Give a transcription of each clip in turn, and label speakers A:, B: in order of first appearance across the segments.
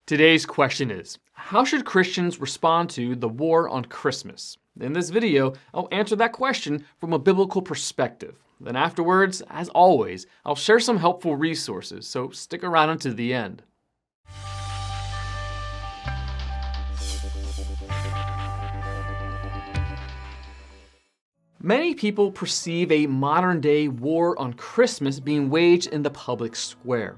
A: Today's question is, how should Christians respond to the war on Christmas? In this video, I'll answer that question from a biblical perspective. Then afterwards, as always, I'll share some helpful resources, so stick around until the end. Many people perceive a modern-day war on Christmas being waged in the public square.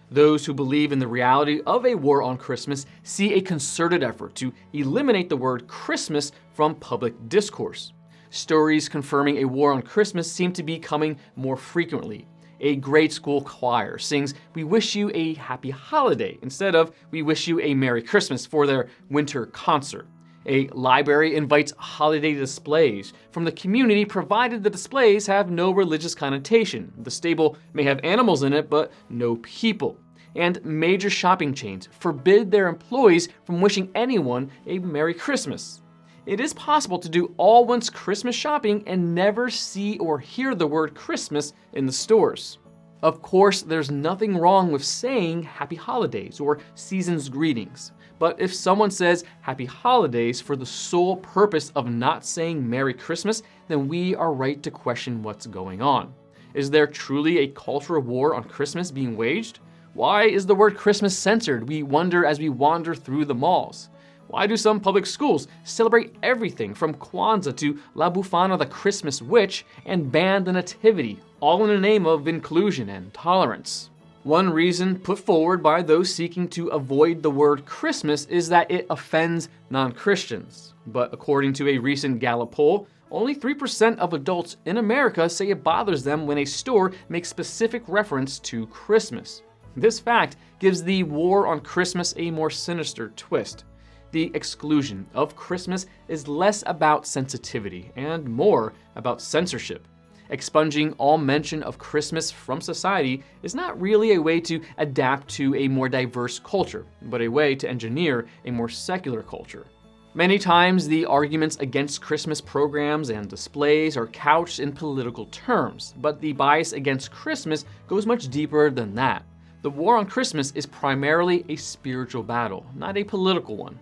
A: Those who believe in the reality of a war on Christmas see a concerted effort to eliminate the word Christmas from public discourse. Stories confirming a war on Christmas seem to be coming more frequently. A grade school choir sings, "We wish you a happy holiday," instead of "We wish you a Merry Christmas" for their winter concert. A library invites holiday displays from the community provided the displays have no religious connotation. The stable may have animals in it, but no people. And major shopping chains forbid their employees from wishing anyone a Merry Christmas. It is possible to do all one's Christmas shopping and never see or hear the word Christmas in the stores. Of course, there's nothing wrong with saying Happy Holidays or Season's Greetings. But if someone says Happy Holidays for the sole purpose of not saying Merry Christmas, then we are right to question what's going on. Is there truly a cultural war on Christmas being waged? Why is the word Christmas censored, we wonder as we wander through the malls? Why do some public schools celebrate everything from Kwanzaa to La Befana the Christmas Witch and ban the Nativity, all in the name of inclusion and tolerance? One reason put forward by those seeking to avoid the word Christmas is that it offends non-Christians. But according to a recent Gallup poll, only 3% of adults in America say it bothers them when a store makes specific reference to Christmas. This fact gives the war on Christmas a more sinister twist. The exclusion of Christmas is less about sensitivity and more about censorship. Expunging all mention of Christmas from society is not really a way to adapt to a more diverse culture, but a way to engineer a more secular culture. Many times, the arguments against Christmas programs and displays are couched in political terms, but the bias against Christmas goes much deeper than that. The war on Christmas is primarily a spiritual battle, not a political one.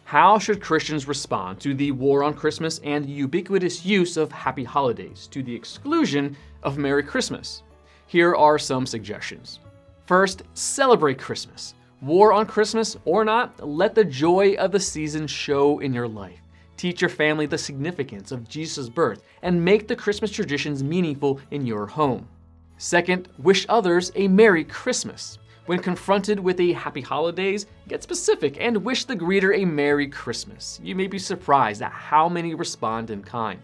A: How should Christians respond to the war on Christmas and the ubiquitous use of Happy Holidays to the exclusion of Merry Christmas? Here are some suggestions. First, celebrate Christmas. War on Christmas or not, let the joy of the season show in your life. Teach your family the significance of Jesus' birth and make the Christmas traditions meaningful in your home. Second, wish others a Merry Christmas. When confronted with a Happy Holidays, get specific and wish the greeter a Merry Christmas. You may be surprised at how many respond in kind.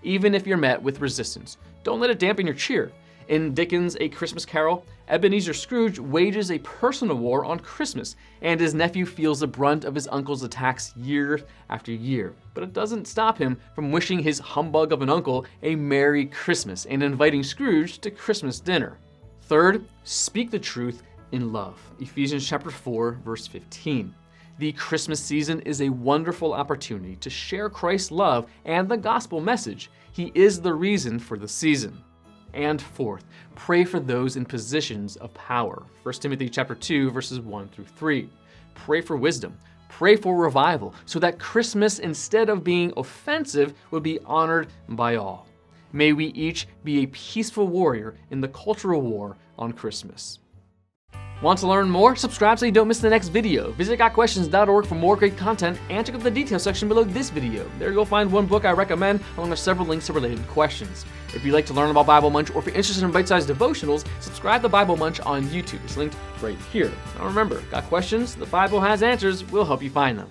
A: Even if you're met with resistance, don't let it dampen your cheer. In Dickens' A Christmas Carol, Ebenezer Scrooge wages a personal war on Christmas, and his nephew feels the brunt of his uncle's attacks year after year. But it doesn't stop him from wishing his humbug of an uncle a Merry Christmas and inviting Scrooge to Christmas dinner. Third, speak the truth in love. EPHESIANS chapter 4, verse 15. The Christmas season is a wonderful opportunity to share Christ's love and the gospel message. He is the reason for the season. And fourth, pray for those in positions of power. 1 Timothy chapter 2, verses 1 through 3. Pray for wisdom. Pray for revival so that Christmas, instead of being offensive, would be honored by all. May we each be a peaceful warrior in the cultural war on Christmas. Want to learn more? Subscribe so you don't miss the next video. Visit gotquestions.org for more great content and check out the details section below this video. There you'll find one book I recommend along with several links to related questions. If you'd like to learn about Bible Munch or if you're interested in bite-sized devotionals, subscribe to Bible Munch on YouTube. It's linked right here. Now remember, got questions? The Bible has answers. We'll help you find them.